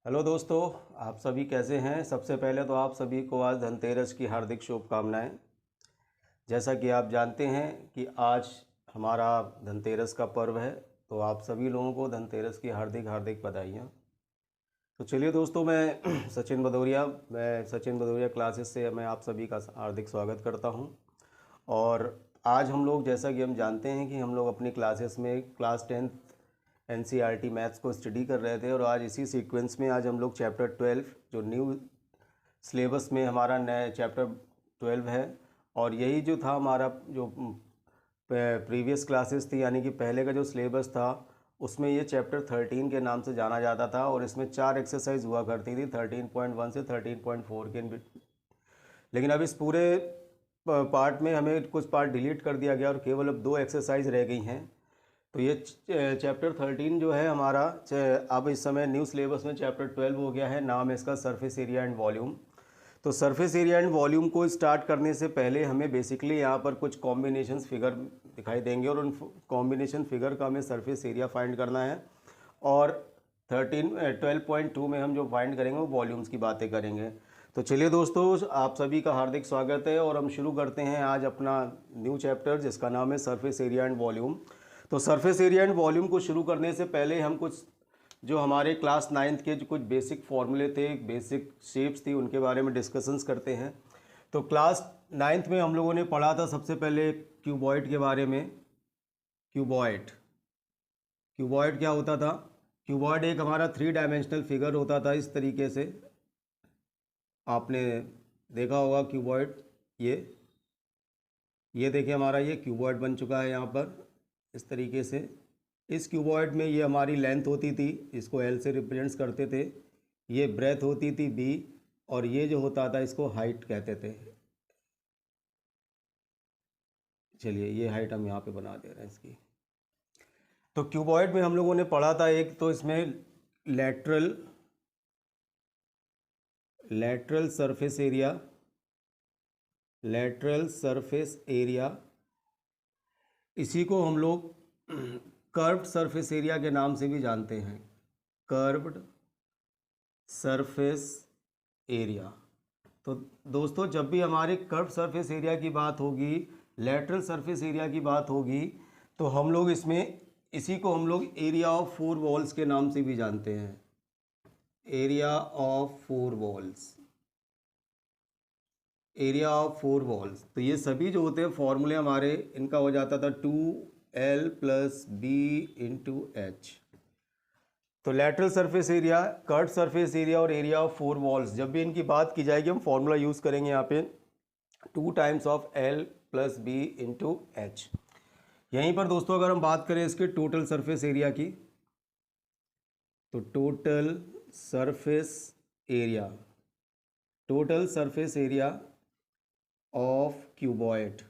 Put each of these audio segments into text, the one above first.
Hello दोस्तों, आप सभी कैसे हैं। सबसे पहले तो आप सभी को आज धनतेरस की हार्दिक शुभकामनाएं। जैसा कि आप जानते हैं कि आज हमारा धनतेरस का पर्व है, तो आप सभी लोगों को धनतेरस की हार्दिक हार्दिक बधाइयाँ। तो चलिए दोस्तों, मैं सचिन बदौरिया क्लासेस से मैं आप सभी का हार्दिक स्वागत करता हूं। और आज हम लोग, जैसा कि हम जानते हैं कि हम लोग अपनी क्लासेस में क्लास 10th NCERT मैथ्स को स्टडी कर रहे थे, और आज इसी सीक्वेंस में आज हम लोग चैप्टर 12 जो न्यू सिलेबस में हमारा नया चैप्टर 12 है, और यही जो था हमारा जो प्रीवियस क्लासेस थी, यानी कि पहले का जो सिलेबस था उसमें ये चैप्टर 13 के नाम से जाना जाता था, और इसमें 4 एक्सरसाइज हुआ करती थी 13.1 से 13.4 के। लेकिन अब इस पूरे पार्ट में हमें कुछ पार्ट डिलीट कर दिया गया और केवल अब 2 एक्सरसाइज रह गई हैं। तो ये चैप्टर 13 जो है हमारा, अब इस समय न्यू सिलेबस में चैप्टर 12 हो गया है। नाम है इसका सरफेस एरिया एंड वॉल्यूम। तो सरफेस एरिया एंड वॉल्यूम को स्टार्ट करने से पहले हमें बेसिकली यहाँ पर कुछ कॉम्बिनेशंस फिगर दिखाई देंगे, और उन कॉम्बिनेशन फिगर का हमें सरफेस एरिया फाइंड करना है। और 12.2 में हम जो फाइंड करेंगे वो वॉल्यूम्स की बातें करेंगे। तो चलिए दोस्तों, आप सभी का हार्दिक स्वागत है, और हम शुरू करते हैं आज अपना न्यू चैप्टर जिसका नाम है सरफेस एरिया एंड वॉल्यूम। तो सरफेस एरिया एंड वॉल्यूम को शुरू करने से पहले हम कुछ जो हमारे क्लास 9th के जो कुछ बेसिक फॉर्मूले थे, बेसिक शेप्स थी, उनके बारे में डिस्कशंस करते हैं। तो क्लास 9th में हम लोगों ने पढ़ा था सबसे पहले क्यूबॉइड के बारे में। क्यूबॉइड क्यूबॉइड क्या होता था? क्यूबॉइड एक हमारा 3 डायमेंशनल फिगर होता था इस तरीके से। आपने देखा होगा क्यूबॉइड। ये देखिए, हमारा ये क्यूबॉइड बन चुका है यहाँ पर इस तरीके से। इस क्यूबॉइड में ये हमारी लेंथ होती थी, इसको एल से रिप्रेजेंट्स करते थे। ये ब्रेथ होती थी बी, और ये जो होता था इसको हाइट कहते थे। चलिए, ये हाइट हम यहाँ पे बना दे रहे हैं इसकी। तो क्यूबॉइड में हम लोगों ने पढ़ा था, एक तो इसमें lateral lateral surface area, lateral surface area, इसी को हम लोग कर्व्ड सरफेस एरिया के नाम से भी जानते हैं। Curved surface area. तो दोस्तों, जब भी हमारे कर्व सरफेस एरिया की बात होगी, लेटरल सरफेस एरिया की बात होगी, तो हम लोग इसमें इसी को हम लोग एरिया ऑफ 4 वॉल्स के नाम से भी जानते हैं। Area of 4 walls, area of 4 walls. तो ये सभी जो होते हैं फॉर्मूले हमारे, इनका हो जाता था 2L + B × H। तो lateral surface area, curve surface area और एरिया ऑफ 4 वॉल्स, जब भी इनकी बात की जाएगी हम फॉर्मूला यूज़ करेंगे यहाँ पे 2 times of L + B × H। यहीं पर दोस्तों अगर हम बात करें इसके टोटल सरफेस एरिया की, तो total surface area, total surface area of cuboid.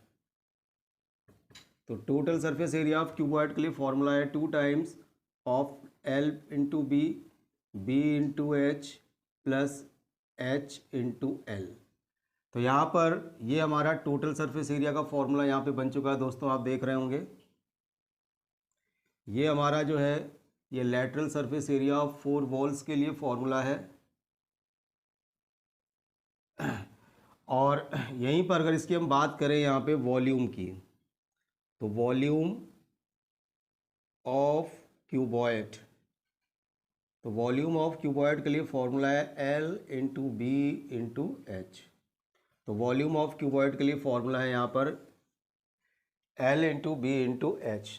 तो total surface area of cuboid के लिए फॉर्मूला है 2 times of L × B, B × H + H × L। तो यहाँ पर ये हमारा टोटल सरफेस एरिया का फॉर्मूला यहाँ पे बन चुका है दोस्तों, आप देख रहे होंगे। ये हमारा जो है ये lateral surface area of 4 walls के लिए फॉर्मूला है। और यहीं पर अगर इसकी हम बात करें यहाँ पे वॉल्यूम की, तो वॉल्यूम ऑफ क्यूबॉइड, तो वॉल्यूम ऑफ क्यूबॉइड के लिए फॉर्मूला है L × B × H। तो वॉल्यूम ऑफ क्यूबॉइड के लिए फॉर्मूला है यहाँ पर L × B × H।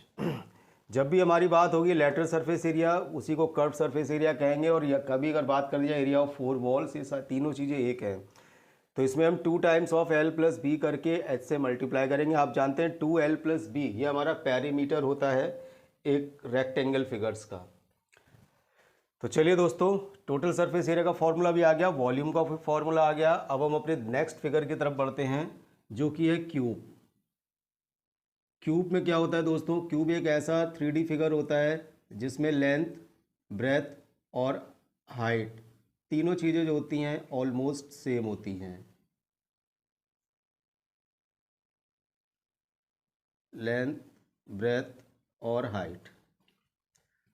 जब भी हमारी बात होगी लेटरल सरफेस एरिया, उसी को कर्व सरफेस एरिया कहेंगे। और कभी अगर बात कर लिया एरिया ऑफ 4 वॉल्स, ये तीनों चीज़ें एक हैं। तो इसमें हम 2 टाइम्स ऑफ L + B करके H से मल्टीप्लाई करेंगे। आप जानते हैं 2L + B ये हमारा पेरीमीटर होता है एक रेक्टेंगल फिगर्स का। तो चलिए दोस्तों, टोटल सरफेस एरिया का फॉर्मूला भी आ गया, वॉल्यूम का फॉर्मूला आ गया। अब हम अपने नेक्स्ट फिगर की तरफ बढ़ते हैं, जो कि है क्यूब। क्यूब में क्या होता है दोस्तों? क्यूब एक ऐसा 3D फिगर होता है जिसमें लेंथ, ब्रेथ और हाइट, तीनों चीज़ें जो होती हैं ऑलमोस्ट सेम होती हैं। लेंथ, ब्रेथ और हाइट।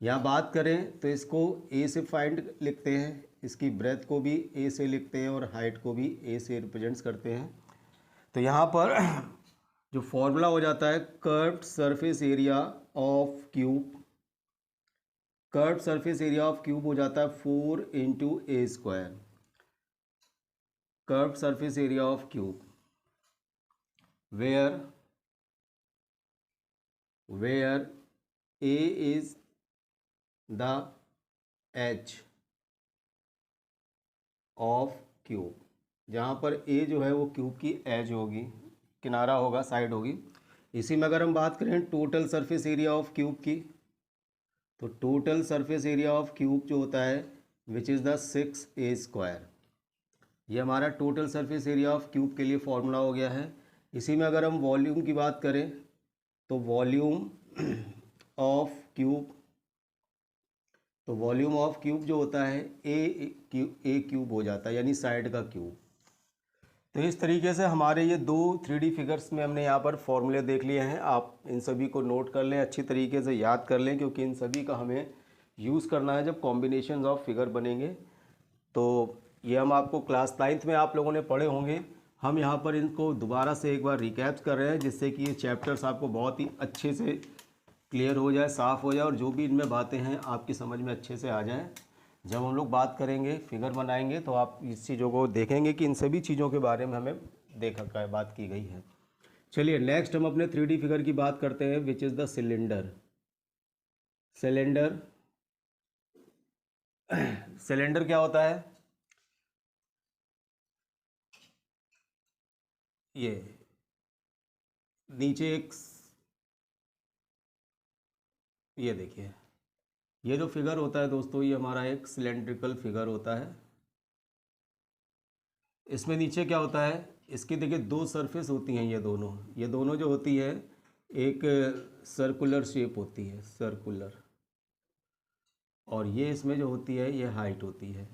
यहाँ बात करें तो इसको ए से फाइंड लिखते हैं, इसकी ब्रेथ को भी ए से लिखते हैं और हाइट को भी ए से रिप्रेजेंट्स करते हैं। तो यहाँ पर जो फॉर्मूला हो जाता है curved surface area of cube, curved surface area of cube हो जाता है 4 into A square. Curved surface area of cube where A is the edge of cube, जहाँ पर A जो है वो क्यूब की एज होगी, किनारा होगा, साइड होगी। इसी में अगर हम बात करें total surface area of cube की, तो total surface area of cube जो होता है which is the 6a square. ये हमारा total surface area of cube के लिए फॉर्मूला हो गया है। इसी में अगर हम वॉल्यूम की बात करें तो वॉल्यूम ऑफ क्यूब, तो वॉल्यूम ऑफ क्यूब जो होता है ए क्यूब हो जाता है, यानी साइड का क्यूब। तो इस तरीके से हमारे ये दो 3D फिगर्स में हमने यहाँ पर फॉर्मूले देख लिए हैं। आप इन सभी को नोट कर लें, अच्छी तरीके से याद कर लें, क्योंकि इन सभी का हमें यूज़ करना है जब कॉम्बिनेशंस ऑफ फिगर बनेंगे। तो ये हम आपको क्लास 9th में आप लोगों ने पढ़े होंगे। हम यहाँ पर इनको दोबारा से एक बार रिकैप कर रहे हैं, जिससे कि ये चैप्टर्स आपको बहुत ही अच्छे से क्लियर हो जाए, साफ़ हो जाए, और जो भी इनमें बातें हैं आपकी समझ में अच्छे से आ जाएं। जब हम लोग बात करेंगे, फिगर बनाएंगे, तो आप इस चीज़ों को देखेंगे कि इन सभी चीज़ों के बारे में हमें बात की गई है। चलिए नेक्स्ट हम अपने 3D फिगर की बात करते हैं, विच इज़ द सिलेंडर। सिलेंडर क्या होता है? ये नीचे एक, ये देखिए, ये जो फिगर होता है दोस्तों, ये हमारा एक सिलेंड्रिकल फिगर होता है। इसमें नीचे क्या होता है, इसकी देखिए दो सरफेस होती हैं, ये दोनों जो होती है एक सर्कुलर शेप होती है, सर्कुलर, और ये इसमें जो होती है ये हाइट होती है।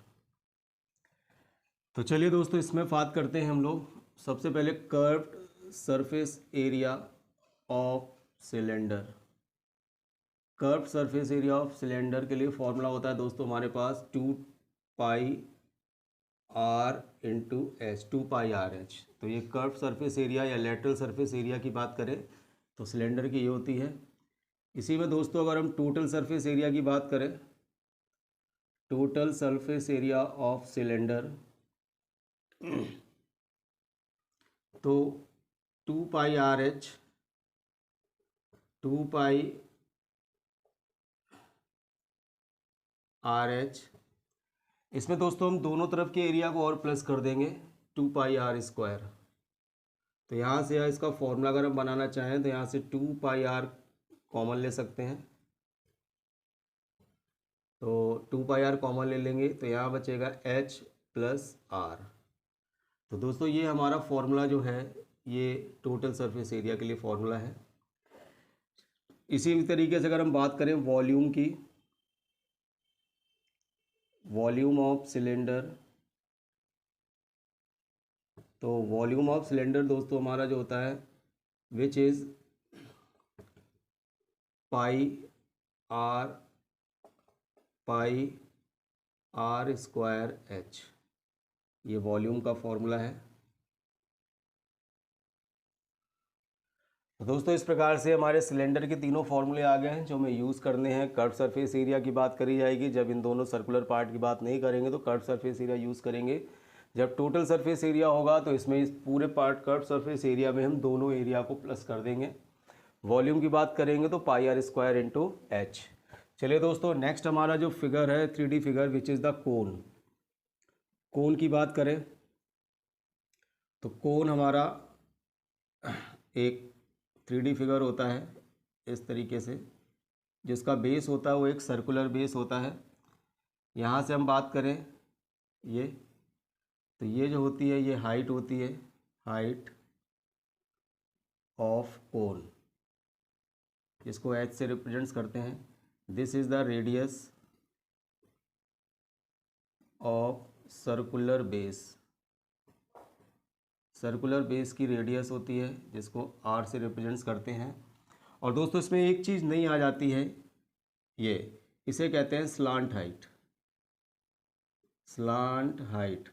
तो चलिए दोस्तों इसमें बात करते हैं हम लोग। सबसे पहले curved surface area of cylinder. Curved surface area of cylinder के लिए फॉर्मूला होता है दोस्तों हमारे पास 2 pi r into H, 2 pi r H. तो ये कर्व सरफेस एरिया या लेटरल सरफेस एरिया की बात करें तो सिलेंडर की ये होती है। इसी में दोस्तों अगर हम टोटल सरफेस एरिया की बात करें, total surface area of cylinder, तो 2 pi r H, 2 pi r H, इसमें दोस्तों हम दोनों तरफ के एरिया को और प्लस कर देंगे 2 पाई आर स्क्वायर। तो यहाँ से इसका फॉर्मूला अगर हम बनाना चाहें तो यहाँ से 2 पाई आर कॉमन ले सकते हैं। तो 2 पाई आर कॉमन ले लेंगे तो यहाँ बचेगा एच प्लस आर। तो दोस्तों ये हमारा फॉर्मूला जो है ये टोटल सरफेस एरिया के लिए फॉर्मूला है। इसी तरीके से अगर हम बात करें वॉल्यूम की, वॉल्यूम ऑफ सिलेंडर, तो वॉल्यूम ऑफ सिलेंडर दोस्तों हमारा जो होता है which is pi r square h, ये वॉल्यूम का फॉर्मूला है। तो दोस्तों इस प्रकार से हमारे सिलेंडर के तीनों फॉर्मूले आ गए हैं जो हमें यूज़ करने हैं। कर्व सरफेस एरिया की बात करी जाएगी, जब इन दोनों सर्कुलर पार्ट की बात नहीं करेंगे तो कर्व सरफेस एरिया यूज़ करेंगे। जब टोटल सरफेस एरिया होगा तो इसमें इस पूरे पार्ट कर्व सरफेस एरिया में हम दोनों एरिया को प्लस कर देंगे। वॉल्यूम की बात करेंगे तो pi r square into H. चलिए दोस्तों नेक्स्ट हमारा जो फिगर है 3D figure which is the cone. Cone की बात करें तो कोन हमारा एक 3D फिगर होता है इस तरीके से, जिसका बेस होता है वो एक सर्कुलर बेस होता है। यहाँ से हम बात करें ये, तो ये जो होती है ये हाइट होती है, हाइट ऑफ कोन, जिसको एच से रिप्रेजेंट्स करते हैं। This is the radius of circular base, circular base की रेडियस होती है जिसको आर से रिप्रेजेंट्स करते हैं। और दोस्तों इसमें एक चीज़ नहीं आ जाती है, ये इसे कहते हैं slant height. Slant height,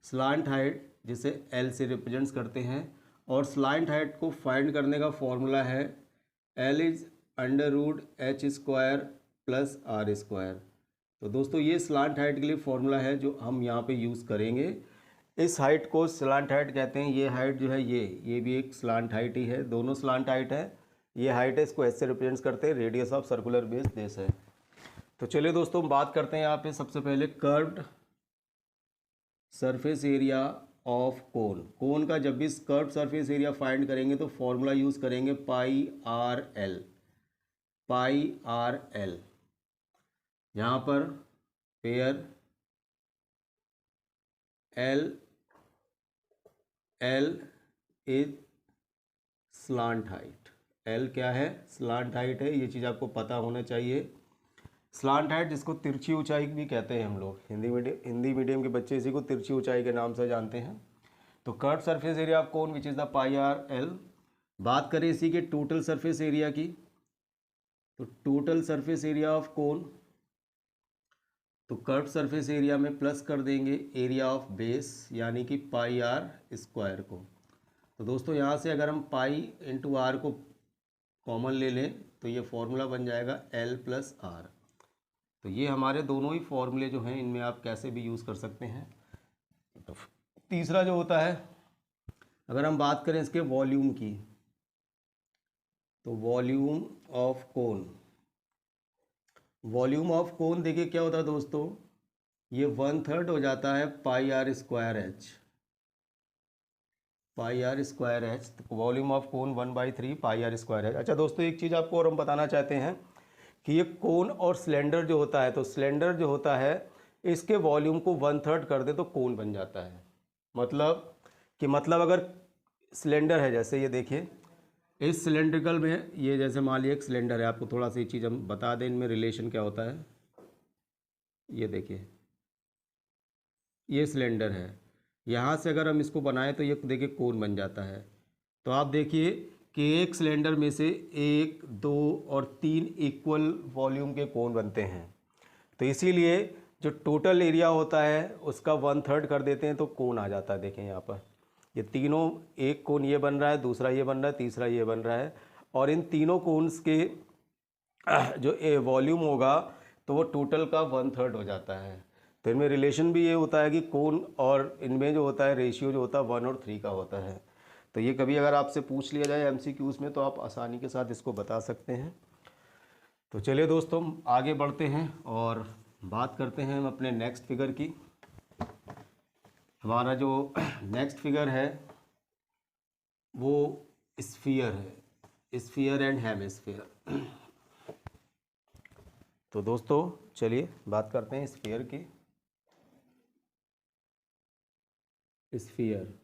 slant height जिसे एल से रिप्रेजेंट्स करते हैं, और स्लांट हाइट को फाइंड करने का फॉर्मूला है l is under root h square plus r square. तो दोस्तों ये स्लांट हाइट के लिए फॉर्मूला है जो हम यहाँ पे यूज़ करेंगे। इस हाइट को स्लांट हाइट कहते हैं। ये हाइट जो है ये भी एक स्लांट हाइट ही है, दोनों स्लांट हाइट है। ये हाइट है, इसको एच से रिप्रेजेंट करते हैं, radius of circular base this है। तो चलिए दोस्तों हम बात करते हैं यहाँ पे सबसे पहले curved surface area of cone. Cone का जब भी कर्व्ड सरफेस एरिया फाइंड करेंगे तो फॉर्मूला यूज़ करेंगे पाई आर एल, पाई आर एल। यहाँ पर pair L, L is slant height, L क्या है, स्लांट हाइट है, ये चीज़ आपको पता होना चाहिए। स्लांट हाइट जिसको तिरछी ऊंचाई भी कहते हैं हम लोग, हिंदी मीडियम के बच्चे इसी को तिरछी ऊंचाई के नाम से जानते हैं। तो curve surface area of cone which is the pi R L. बात करें इसी के टोटल सरफेस एरिया की, तो टोटल सरफेस एरिया ऑफ कोन, तो कर्व सरफेस एरिया में प्लस कर देंगे एरिया ऑफ बेस यानी कि पाई आर स्क्वायर को। तो दोस्तों यहाँ से अगर हम पाई इंटू आर को कॉमन ले लें तो ये फॉर्मूला बन जाएगा एल प्लस आर। तो ये हमारे दोनों ही फॉर्मूले जो हैं इनमें आप कैसे भी यूज़ कर सकते हैं। तो तीसरा जो होता है, अगर हम बात करें इसके वॉल्यूम की, तो volume of cone, volume of कोन देखिए क्या होता है दोस्तों, ये 1/3 हो जाता है pi r square H, pi r square H. तो volume of cone 1/3 pi r square H. अच्छा दोस्तों एक चीज़ आपको और हम बताना चाहते हैं कि ये कोन और सिलेंडर जो होता है, तो सिलेंडर जो होता है इसके वॉल्यूम को 1/3 कर दे तो कोन बन जाता है। मतलब अगर सिलेंडर है, जैसे ये देखिए इस सिलेंड्रिकल में, ये जैसे मान लीजिए एक सिलेंडर है, आपको थोड़ा सा ये चीज़ हम बता दें इनमें रिलेशन क्या होता है। ये देखिए ये सिलेंडर है, यहाँ से अगर हम इसको बनाएं तो ये देखिए कोन बन जाता है। तो आप देखिए कि एक सिलेंडर में से 1, 2 और 3 इक्वल वॉल्यूम के कोन बनते हैं। तो इसीलिए जो टोटल एरिया होता है उसका 1/3 कर देते हैं तो कोन आ जाता है। देखें यहाँ पर ये तीनों, एक कोन ये बन रहा है, दूसरा ये बन रहा है, तीसरा ये बन रहा है, और इन तीनों कोन्स के जो वॉल्यूम होगा तो वो टोटल का 1/3 हो जाता है। तो इनमें रिलेशन भी ये होता है कि कोन और इनमें जो होता है रेशियो जो होता है 1 और 3 का होता है। तो ये कभी अगर आपसे पूछ लिया जाए एमसीक्यूज़ में तो आप आसानी के साथ इसको बता सकते हैं। तो चलिए दोस्तों हम आगे बढ़ते हैं और बात करते हैं हम अपने नेक्स्ट फिगर की। हमारा जो नेक्स्ट फिगर है वो स्फीयर है, स्फीयर एंड हेमिस्फीयर। तो दोस्तों चलिए बात करते हैं स्फीयर की। स्फीयर,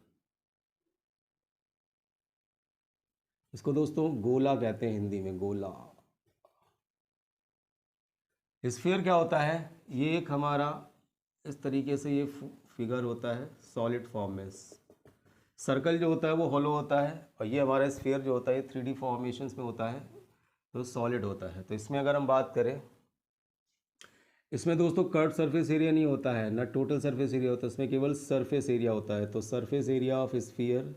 इसको दोस्तों गोला कहते हैं हिंदी में, गोला। स्फीयर क्या होता है, ये एक हमारा इस तरीके से ये फिगर होता है सॉलिड फॉर्म में। सर्कल जो होता है वो हॉलो होता है, और ये हमारा स्फीयर जो होता है 3D फॉर्मेशंस में होता है, तो सॉलिड होता है। तो इसमें अगर हम बात करें, इसमें दोस्तों कर्व सरफेस एरिया नहीं होता है, ना टोटल सरफेस एरिया होता है, इसमें केवल सरफेस एरिया होता है। तो surface area of sphere,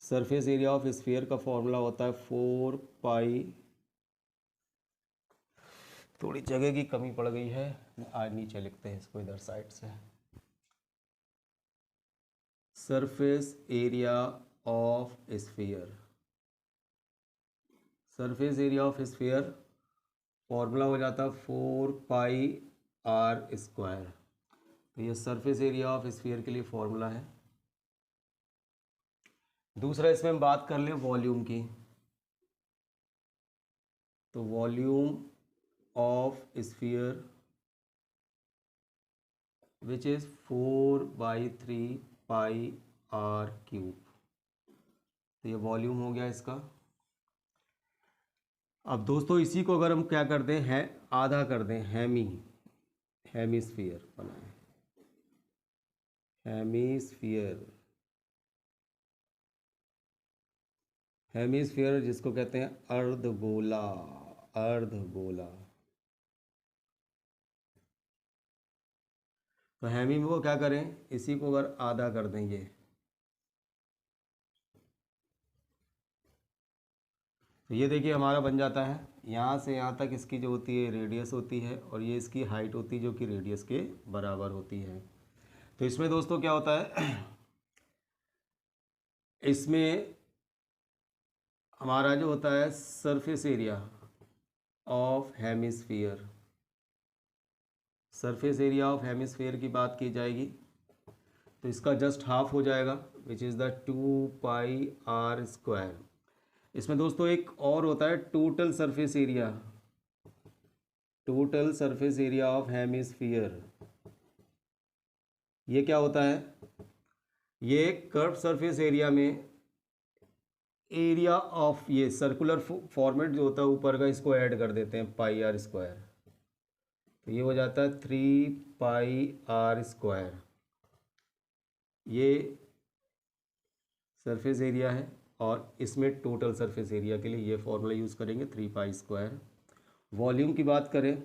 surface area of sphere का फॉर्मूला होता है 4 पाई, थोड़ी जगह की कमी पड़ गई है, आज नीचे लिखते हैं इसको इधर साइड से। Surface area of sphere, surface area of sphere formula हो जाता है 4 पाई आर स्क्वायर। तो ये सरफेस एरिया ऑफ स्फीयर के लिए फॉर्मूला है। दूसरा इसमें हम बात कर लें वॉल्यूम की, तो volume of sphere which is 4/3 pi r cube. तो ये वॉल्यूम हो गया इसका। अब दोस्तों इसी को अगर हम क्या कर दें, है आधा कर दें, हेमिस्फीयर बनाएं, हेमिस्फीयर, हेमिस्फीयर जिसको कहते हैं अर्धगोला, अर्धगोला। तो हेमी को क्या करें, इसी को अगर आधा कर देंगे तो ये देखिए हमारा बन जाता है, यहाँ से यहाँ तक इसकी जो होती है रेडियस होती है और ये इसकी हाइट होती है जो कि रेडियस के बराबर होती है। तो इसमें दोस्तों क्या होता है, इसमें हमारा जो होता है surface area of hemisphere, surface area of hemisphere की बात की जाएगी तो इसका जस्ट हाफ हो जाएगा, विच इज़ द 2πr²। इसमें दोस्तों एक और होता है total surface area, total surface area of hemisphere. ये क्या होता है, ये कर्व सरफेस एरिया में एरिया ऑफ ये सर्कुलर फॉर्मेट जो होता है ऊपर का, इसको ऐड कर देते हैं πr², तो ये हो जाता है 3πr²। ये सरफेस एरिया है और इसमें टोटल सरफेस एरिया के लिए ये फॉर्मूला यूज़ करेंगे 3π²। वॉल्यूम की बात करें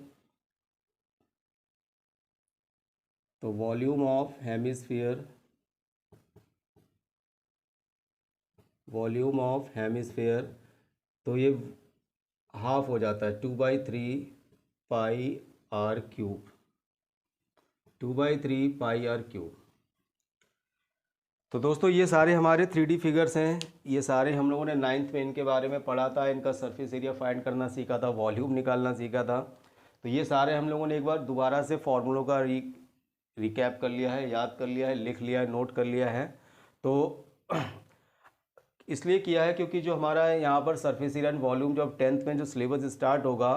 तो volume of hemisphere, volume of hemisphere तो ये हाफ हो जाता है 2/3πr³, 2/3πr³। तो दोस्तों ये सारे हमारे 3D फिगर्स हैं, ये सारे हम लोगों ने 9th में इनके बारे में पढ़ा था, इनका सरफेस एरिया फाइंड करना सीखा था, वॉल्यूम निकालना सीखा था। तो ये सारे हम लोगों ने एक बार दोबारा से फॉर्मूलों का रिकैप कर लिया है, याद कर लिया है, लिख लिया है, नोट कर लिया है। तो इसलिए किया है क्योंकि जो हमारा यहाँ पर सरफेस एरिया एंड वॉल्यूम जब 10th में जो सिलेबस स्टार्ट होगा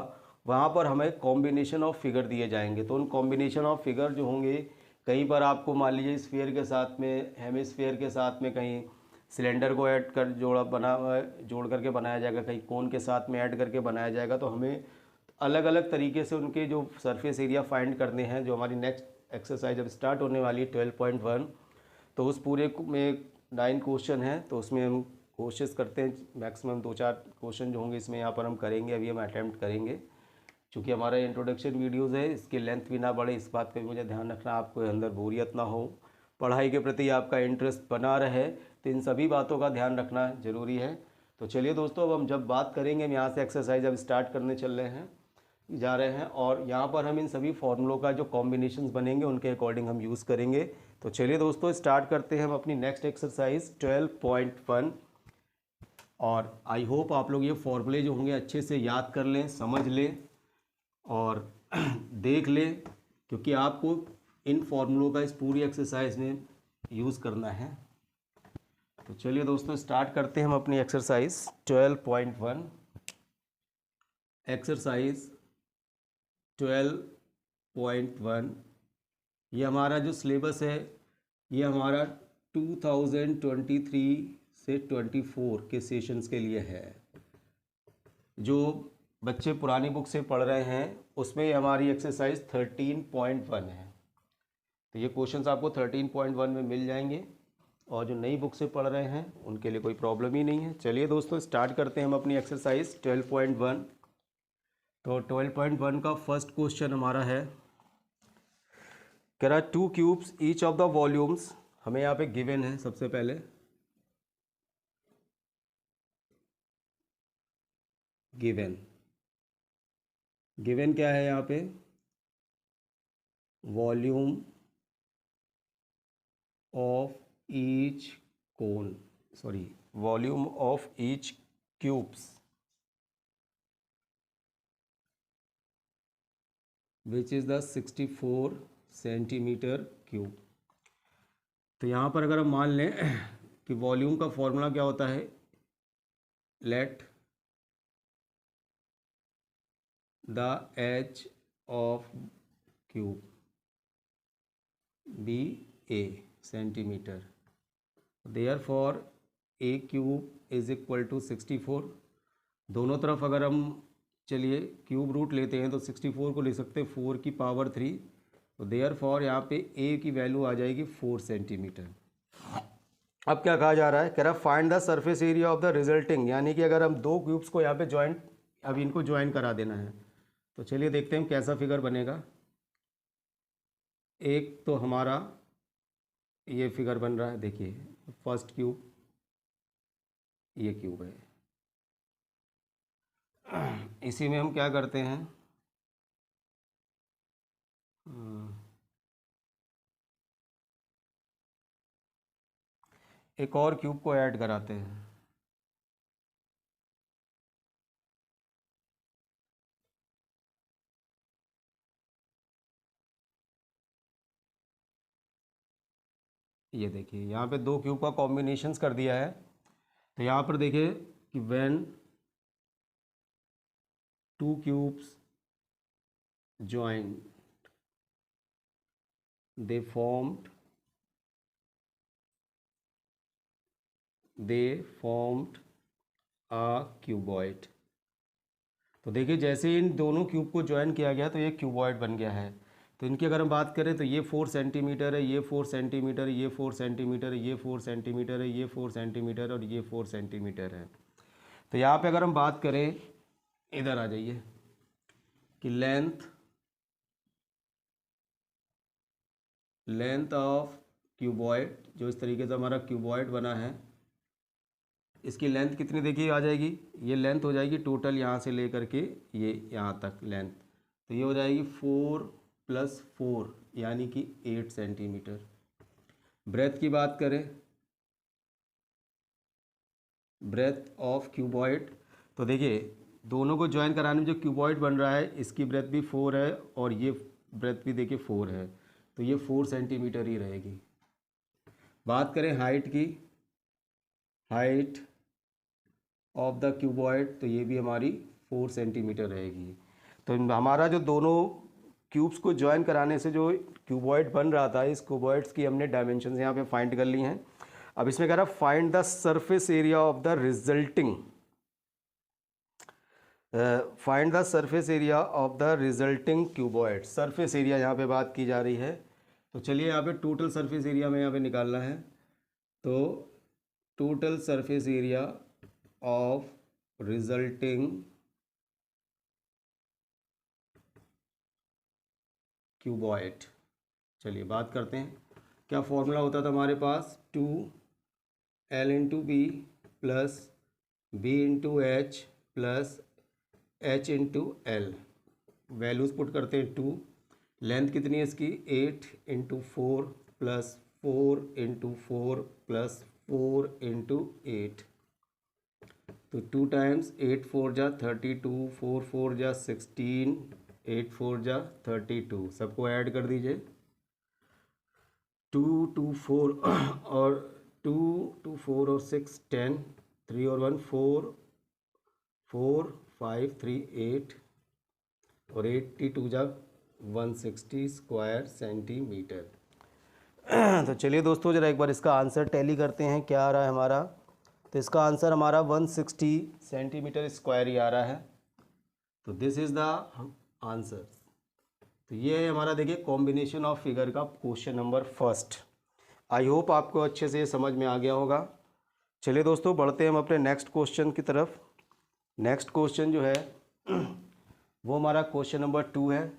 वहाँ पर हमें कॉम्बिनेशन ऑफ फिगर दिए जाएंगे। तो उन कॉम्बिनेशन ऑफ फिगर जो होंगे, कहीं पर आपको मान लीजिए स्फीयर के साथ में, हेमिस्फीयर के साथ में कहीं सिलेंडर को ऐड कर जोड़ करके बनाया जाएगा, कहीं कोन के साथ में ऐड करके बनाया जाएगा। तो हमें अलग अलग तरीके से उनके जो सरफेस एरिया फाइंड करने हैं। जो हमारी नेक्स्ट एक्सरसाइज जब स्टार्ट होने वाली है 12.1, तो उस पूरे में 9 क्वेश्चन हैं, तो उसमें हम कोशिश करते हैं मैक्सिमम 2-4 क्वेश्चन जो होंगे इसमें यहाँ पर हम करेंगे, अभी हम अटैम्प्ट करेंगे। चूँकि हमारा इंट्रोडक्शन वीडियोज़ है, इसकी लेंथ भी ना बढ़े, इस बात का भी मुझे ध्यान रखना, आपको अंदर बोरियत ना हो, पढ़ाई के प्रति आपका इंटरेस्ट बना रहे, तो इन सभी बातों का ध्यान रखना ज़रूरी है। तो चलिए दोस्तों, अब हम जब बात करेंगे, हम यहाँ से एक्सरसाइज अब स्टार्ट करने जा रहे हैं और यहाँ पर हम इन सभी फॉर्मूलों का जो कॉम्बिनेशंस बनेंगे उनके अकॉर्डिंग हम यूज़ करेंगे। तो चलिए दोस्तों, स्टार्ट करते हैं हम अपनी नेक्स्ट एक्सरसाइज 12.1। और आई होप आप लोग ये फॉर्मूले जो होंगे अच्छे से याद कर लें, समझ लें और देख लें, क्योंकि आपको इन फॉर्मूलों का इस पूरी एक्सरसाइज में यूज़ करना है। तो चलिए दोस्तों, स्टार्ट करते हैं हम अपनी एक्सरसाइज 12.1। एक्सरसाइज 12.1, ये हमारा जो सिलेबस है ये हमारा 2023 से 24 के सेशंस के लिए है। जो बच्चे पुरानी बुक से पढ़ रहे हैं उसमें हमारी एक्सरसाइज 13.1 है। तो ये क्वेश्चंस आपको 13.1 में मिल जाएंगे और जो नई बुक से पढ़ रहे हैं उनके लिए कोई प्रॉब्लम ही नहीं है। चलिए दोस्तों, स्टार्ट करते हैं हम अपनी एक्सरसाइज 12.1। तो 12.1 का फर्स्ट क्वेश्चन हमारा है, कह रहा है 2 cubes each of the volumes, हमें यहाँ पे गिवन है सबसे पहले, गिवन क्या है यहाँ पे, volume of each volume of each cubes which is the 64 centimetre cube. तो यहाँ पर अगर हम मान लें कि वॉल्यूम का फॉर्मूला क्या होता है, let the edge of cube be a centimetre, therefore a cube is equal to 64। दोनों तरफ अगर हम चलिए क्यूब रूट लेते हैं तो 64 को ले सकते हैं 4 की पावर 3, तो देयरफॉर यहाँ पे ए की वैल्यू आ जाएगी 4 सेंटीमीटर। अब क्या कहा जा रहा है, कह रहा है find the surface area of the resulting, यानी कि अगर हम दो क्यूब्स को यहाँ पे ज्वाइन, अब इनको ज्वाइन करा देना है। तो चलिए देखते हैं कैसा फिगर बनेगा। एक तो हमारा ये फिगर बन रहा है, देखिए फर्स्ट क्यूब, ये क्यूब है। इसी में हम क्या करते हैं, एक और क्यूब को ऐड कराते हैं। ये देखिए यहाँ पे दो क्यूब का कॉम्बिनेशंस कर दिया है। तो यहाँ पर देखिए कि when to cubes joined they formed a cuboid। तो देखिए जैसे इन दोनों क्यूब को ज्वाइन किया गया तो ये क्यूबॉइड बन गया है। तो इनकी अगर हम बात करें तो ये 4 सेंटीमीटर है, ये 4 सेंटीमीटर, ये 4 सेंटीमीटर, ये 4 सेंटीमीटर है, ये 4 सेंटीमीटर और ये 4 सेंटीमीटर है। तो यहाँ पे अगर हम बात करें, इधर आ जाइए, कि लेंथ ऑफ क्यूबॉइड, जो इस तरीके से हमारा क्यूबॉइड बना है, इसकी लेंथ कितनी देखिए आ जाएगी, ये लेंथ हो जाएगी टोटल यहाँ से लेकर के ये यहाँ तक लेंथ, तो ये हो जाएगी 4 + 4 यानी कि 8 सेंटीमीटर। ब्रेथ की बात करें, ब्रेथ ऑफ क्यूबॉइड, तो देखिए दोनों को ज्वाइन कराने में जो क्यूबॉइड बन रहा है इसकी ब्रेथ भी 4 है और ये ब्रेथ भी देखिए 4 है, तो ये 4 सेंटीमीटर ही रहेगी। बात करें हाइट की, हाइट ऑफ द क्यूबॉइड, तो ये भी हमारी 4 सेंटीमीटर रहेगी। तो हमारा जो दोनों क्यूब्स को ज्वाइन कराने से जो क्यूबॉइड बन रहा था, इस क्यूबॉइड्स की हमने डायमेंशंस यहाँ पे फाइंड कर ली हैं। अब इसमें कह रहा find the surface area of the resulting, find the surface area of the resulting cuboid. Surface area यहाँ पे बात की जा रही है, तो चलिए यहाँ पे टोटल सरफेस एरिया में यहाँ पे निकालना है। तो total surface area of resulting cuboid, चलिए बात करते हैं। क्या फॉर्मूला होता था हमारे पास, 2L × B + B × H + H × L। Values put करते हैं 2, लेंथ कितनी है इसकी 8 × 4 + 4 × 4 + 4 × 8, तो 2 × 8 4 जा 32, 4 4 जा 16, 8 4 जा 32, सबको ऐड कर दीजिए। 2 2 4 और 2 2 4 और 6 10, 3 और 1 4 4 5 3 8 और 82 जा 160 स्क्वायर सेंटीमीटर। तो चलिए दोस्तों जरा एक बार इसका आंसर टैली करते हैं, क्या आ रहा है हमारा। तो इसका आंसर हमारा 160 सेंटीमीटर स्क्वायर ही आ रहा है। तो दिस इज़ द आंसर। तो ये है हमारा देखिए कॉम्बिनेशन ऑफ फिगर का question number first. I hope आपको अच्छे से समझ में आ गया होगा। चलिए दोस्तों बढ़ते हैं हम अपने नेक्स्ट क्वेश्चन की तरफ। नेक्स्ट क्वेश्चन जो है वो हमारा क्वेश्चन नंबर 2 है।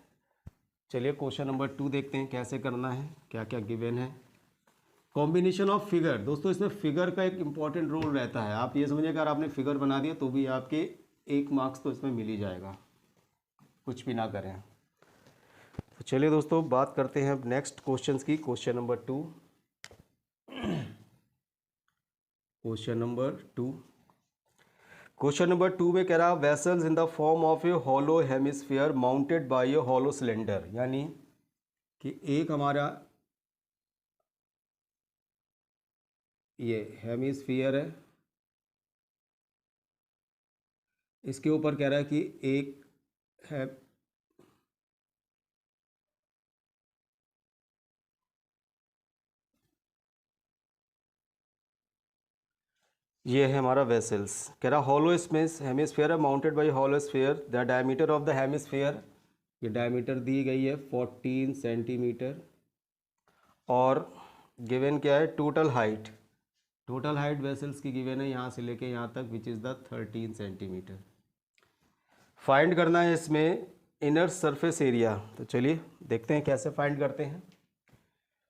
चलिए क्वेश्चन नंबर 2 देखते हैं कैसे करना है, क्या क्या गिवन है। कॉम्बिनेशन ऑफ फिगर, दोस्तों इसमें फिगर का एक इम्पॉर्टेंट रोल रहता है। आप ये समझिए अगर आपने फिगर बना दिया तो भी आपके 1 मार्क्स तो इसमें मिल ही जाएगा, कुछ भी ना करें। तो चलिए दोस्तों बात करते हैं अब नेक्स्ट क्वेश्चंस की। Question number 2, question number 2, question number 2 में कह रहा vessels in the form of a hollow hemisphere mounted by a hollow cylinder, यानी कि एक हमारा ये हेमिस्फीयर है, इसके ऊपर कह रहा है कि एक है ये है हमारा वेसल्स। कह रहा हॉलो स्पेस हेमिस्फीयर है mounted by hollow sphere, the diameter of the hemisphere, ये डायमीटर दी गई है 14 सेंटीमीटर, और गिवन क्या है total height, total height vessels की गिवन है यहाँ से लेके यहाँ तक which is the 13 centimetre. Find करना है इसमें इनर सरफेस एरिया। तो चलिए देखते हैं कैसे फाइंड करते हैं।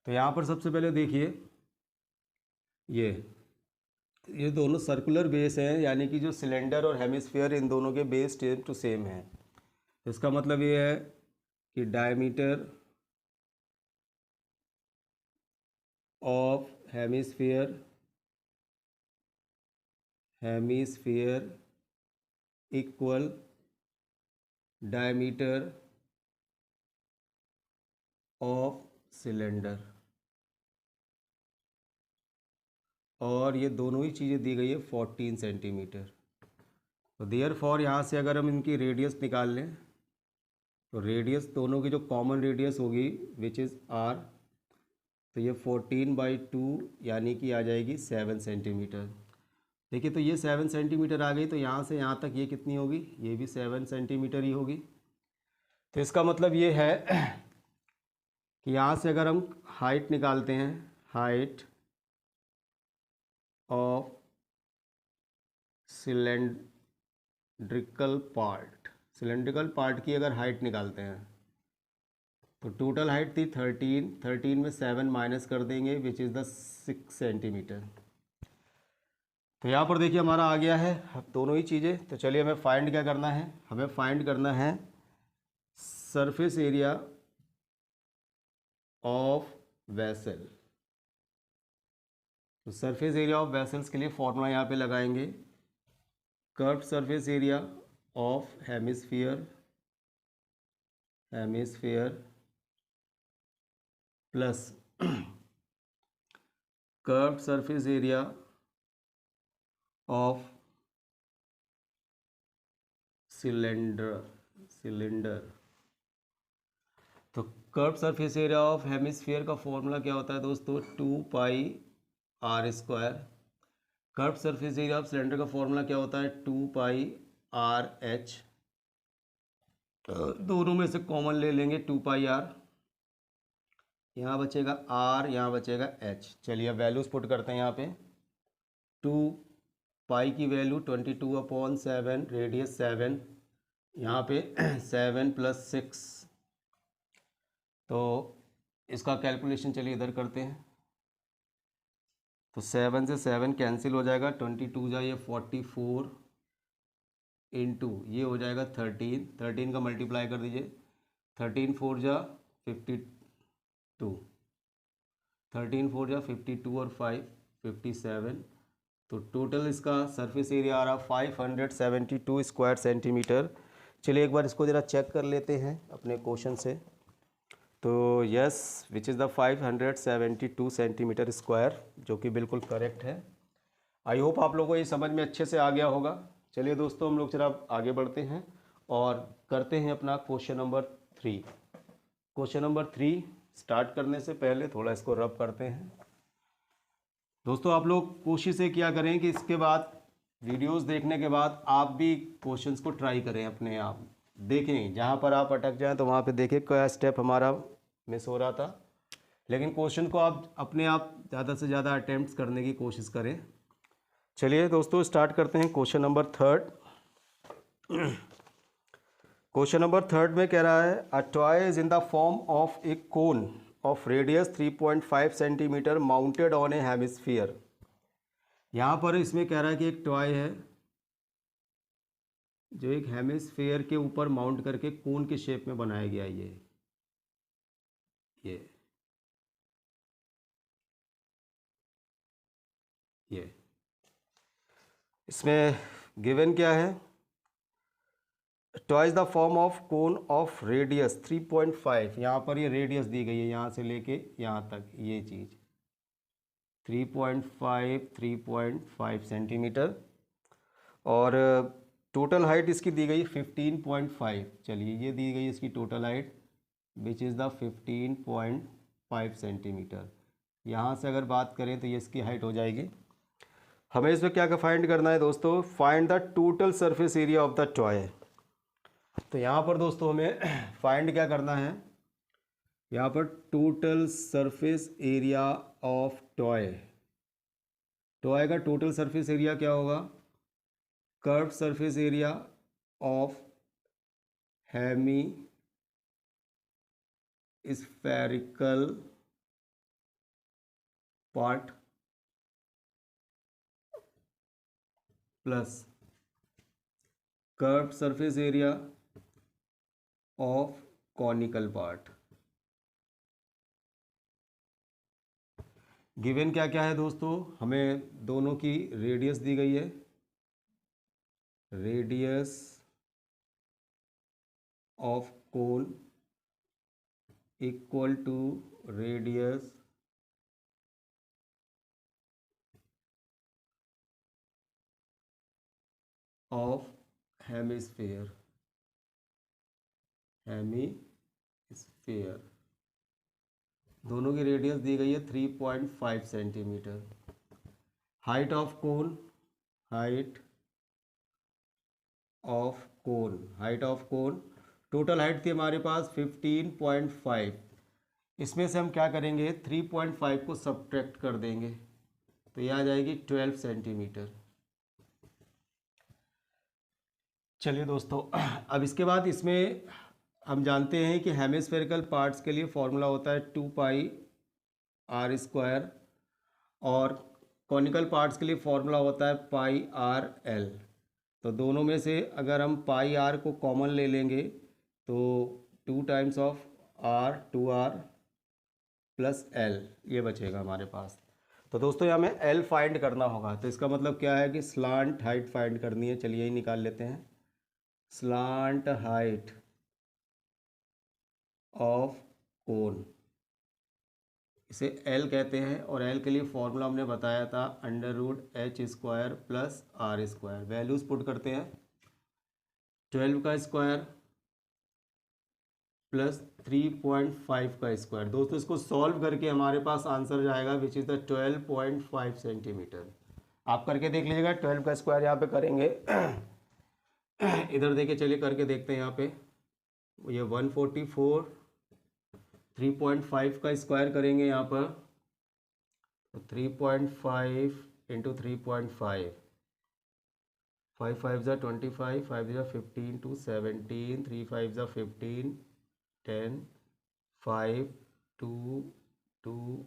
तो यहाँ पर सबसे पहले देखिए ये दोनों सर्कुलर बेस हैं, यानी कि जो सिलेंडर और हेमिस्फीयर इन दोनों के बेस सेम टू सेम हैं। तो इसका मतलब ये है कि diameter of hemisphere equal diameter of cylinder, और ये दोनों ही चीज़ें दी गई है 14 सेंटीमीटर। तो देयर फॉर यहाँ से अगर हम इनकी रेडियस निकाल लें तो रेडियस दोनों की जो कॉमन रेडियस होगी विच इज़ आर, तो ये 14/2 यानी कि आ जाएगी 7 सेंटीमीटर। देखिए तो ये 7 सेंटीमीटर आ गई, तो यहाँ से यहाँ तक ये कितनी होगी, ये भी 7 सेंटीमीटर ही होगी। तो इसका मतलब ये है कि यहाँ से अगर हम हाइट निकालते हैं, हाइट ऑफ सिलेंड्रिकल पार्ट की अगर हाइट निकालते हैं तो टोटल हाइट थी 13 में 7 माइनस कर देंगे विच इज़ द 6 सेंटीमीटर। तो यहाँ पर देखिए हमारा आ गया है दोनों ही चीज़ें। तो चलिए हमें फाइंड क्या करना है, हमें फाइंड करना है सरफेस एरिया ऑफ वेसल। तो सरफेस एरिया ऑफ वेसल्स के लिए फॉर्मूला यहाँ पे लगाएंगे, curved surface area of hemisphere plus curved surface area of cylinder. तो curved surface area of hemisphere का फॉर्मूला क्या होता है दोस्तों, 2πr²। Curved surface area of cylinder का फॉर्मूला क्या होता है, 2πrh। दोनों में से कॉमन ले लेंगे 2πr, यहाँ बचेगा r, यहाँ बचेगा h। चलिए अब वैल्यूज़ पुट करते हैं यहाँ पे। 2 पाई की वैल्यू 22/7, रेडियस 7, यहाँ पे 7 + 6, तो इसका कैलकुलेशन चलिए इधर करते हैं। तो 7 से 7 कैंसिल हो जाएगा, 22 जा ये 44 इंटू ये हो जाएगा 13 का मल्टीप्लाई कर दीजिए, 13 4 जा 52, 13 4 जा 52 और 5 57। तो टोटल इसका सरफेस एरिया आ रहा 572 स्क्वायर सेंटीमीटर। चलिए एक बार इसको ज़रा चेक कर लेते हैं अपने क्वेश्चन से। तो yes which is the 572 centimetre square, जो कि बिल्कुल करेक्ट है। आई होप आप लोगों को ये समझ में अच्छे से आ गया होगा। चलिए दोस्तों हम लोग जरा आगे बढ़ते हैं और करते हैं अपना question number 3। Question number 3 start करने से पहले थोड़ा इसको रब करते हैं। दोस्तों आप लोग कोशिश ये किया करें कि इसके बाद वीडियोस देखने के बाद आप भी क्वेश्चंस को ट्राई करें, अपने आप देखें, जहाँ पर आप अटक जाएं तो वहाँ पे देखें क्या स्टेप हमारा मिस हो रहा था, लेकिन क्वेश्चन को आप अपने आप ज़्यादा से ज़्यादा अटेम्प्ट्स करने की कोशिश करें। चलिए दोस्तों स्टार्ट करते हैं क्वेश्चन नंबर 3। क्वेश्चन नंबर 3 में कह रहा है a toy is in the form of A cone of radius 3.5 centimetre mounted on A hemisphere. यहाँ पर इसमें कह रहा है कि एक टॉय है जो एक हेमिस्फीयर के ऊपर माउंट करके कोन के शेप में बनाया गया है। ये इसमें गिवन क्या है, toy is the form of cone of radius 3.5। यहाँ पर ये रेडियस दी गई है, यहाँ से लेके यहाँ तक ये चीज़ 3.5 सेंटीमीटर, और टोटल हाइट इसकी दी गई 15.5। चलिए ये दी गई इसकी total height which is the 15.5 centimetre. यहाँ से अगर बात करें तो ये इसकी हाइट हो जाएगी। हमें इसमें क्या फाइंड करना है दोस्तों, find the total surface area of the toy. तो यहाँ पर दोस्तों हमें फाइंड क्या करना है, यहाँ पर total surface area of toy. Toy का टोटल सरफेस एरिया क्या होगा, curved surface area of hemispherical part plus curved surface area of conical part. Given क्या क्या है दोस्तों, हमें दोनों की रेडियस दी गई है, radius of cone equal to radius of hemisphere, hemisphere दोनों की रेडियस दी गई है 3.5 centimetre. Height of cone, height of cone, height of cone total height थी हमारे पास 15.5, इसमें से हम क्या करेंगे 3.5 को सब्ट्रैक्ट कर देंगे तो ये आ जाएगी 12 सेंटीमीटर। चलिए दोस्तों, अब इसके बाद इसमें हम जानते हैं कि हेमिस्फेरिकल पार्ट्स के लिए फॉर्मूला होता है 2πr², और कॉनिकल पार्ट्स के लिए फॉर्मूला होता है πr/l। तो दोनों में से अगर हम πr को कॉमन ले लेंगे तो 2 times of r 2r plus l ये बचेगा हमारे पास। तो दोस्तों यहाँ हमें l फाइंड करना होगा, तो इसका मतलब क्या है कि स्लांट हाइट फाइंड करनी है। चलिए यही निकाल लेते हैं, स्लांट हाइट ऑफ कोन, इसे L कहते हैं, और L के लिए फॉर्मूला हमने बताया था √h² plus r²। Values put करते हैं, 12 का स्क्वायर प्लस 3.5 का स्क्वायर। दोस्तों इसको सॉल्व करके हमारे पास आंसर जाएगा विच इज़ द 12.5 सेंटीमीटर। आप करके देख लीजिएगा, 12 का स्क्वायर यहाँ पे करेंगे इधर देखिए, चलिए करके देखते हैं। यहाँ पे ये 144, 3.5 का स्क्वायर करेंगे यहाँ पर, तो 3.5 इंटू 3.5, 5 5 ज़ा 25, 5 ज़ा 15 to 17, 3 5 ज़ा 15, 10, 5 2 2,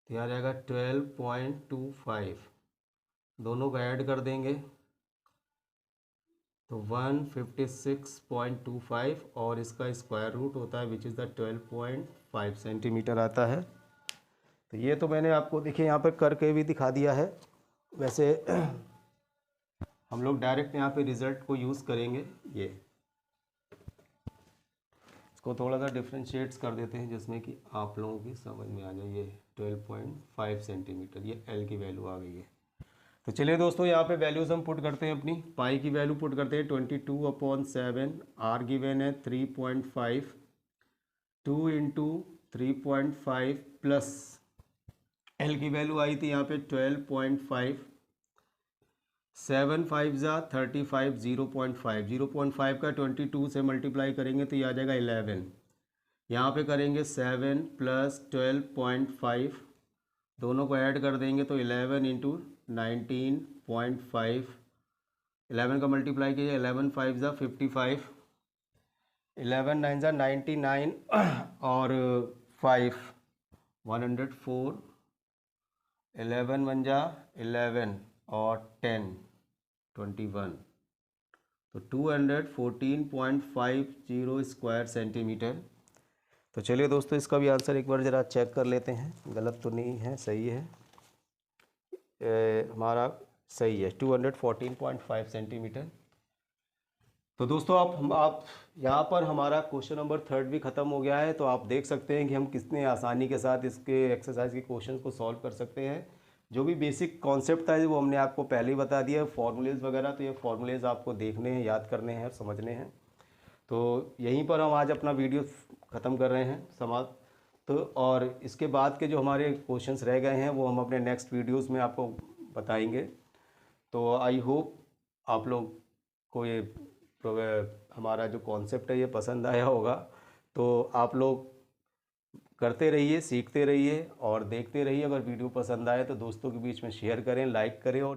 यहाँ रहेगा 12.25, दोनों को ऐड कर देंगे तो 156.25, और इसका स्क्वायर रूट होता है विच इज़ द 12.5 सेंटीमीटर आता है। तो ये तो मैंने आपको देखिए यहाँ पर करके भी दिखा दिया है। वैसे हम लोग डायरेक्ट यहाँ पे रिज़ल्ट को यूज़ करेंगे, ये इसको थोड़ा सा डिफ्रेंशिएट्स कर देते हैं जिसमें कि आप लोगों की समझ में आ जाए। ये 12.5 सेंटीमीटर, ये L की वैल्यू आ गई है। तो चलिए दोस्तों, यहाँ पे वैल्यूज़ हम पुट करते हैं, अपनी पाई की वैल्यू पुट करते हैं 22/7, आर गिवन है 3.5, 2 इंटू 3.5 प्लस एल की वैल्यू आई थी यहाँ पे 12.5, 7 5 ज़ा 35, 0.5, 0.5 का 22 से मल्टीप्लाई करेंगे तो ये आ जाएगा 11। यहाँ पे करेंगे 7 प्लस 12.5, दोनों को ऐड कर देंगे तो 11 इंटू 19.5, 11 का मल्टीप्लाई कीजिए, 11 5 ज़ा 55, 11 9 ज़ा 99 और 5 104, 11 1 ज़ा 11 और 10 21, तो 214.50 स्क्वायर सेंटीमीटर। तो चलिए दोस्तों, इसका भी आंसर एक बार ज़रा चेक कर लेते हैं, गलत तो नहीं है, सही है। हमारा सही है 214.5 सेंटीमीटर। तो दोस्तों आप यहाँ पर हमारा क्वेश्चन नंबर 3 भी ख़त्म हो गया है। तो आप देख सकते हैं कि हम कितने आसानी के साथ इसके एक्सरसाइज के क्वेश्चन को सॉल्व कर सकते हैं। जो भी बेसिक कॉन्सेप्ट था वो हमने आपको पहले ही बता दिया, फॉर्मूलेज़ वगैरह, तो ये फॉर्मूलेज़ आपको देखने हैं, याद करने हैं और समझने हैं। तो यहीं पर हम आज अपना वीडियो ख़त्म कर रहे हैं समाप्त। तो और इसके बाद के जो हमारे क्वेश्चंस रह गए हैं वो हम अपने नेक्स्ट वीडियोस में आपको बताएंगे। तो आई होप आप लोग को ये हमारा जो कॉन्सेप्ट है ये पसंद आया होगा। तो आप लोग करते रहिए, सीखते रहिए और देखते रहिए। अगर वीडियो पसंद आए तो दोस्तों के बीच में शेयर करें, लाइक करें और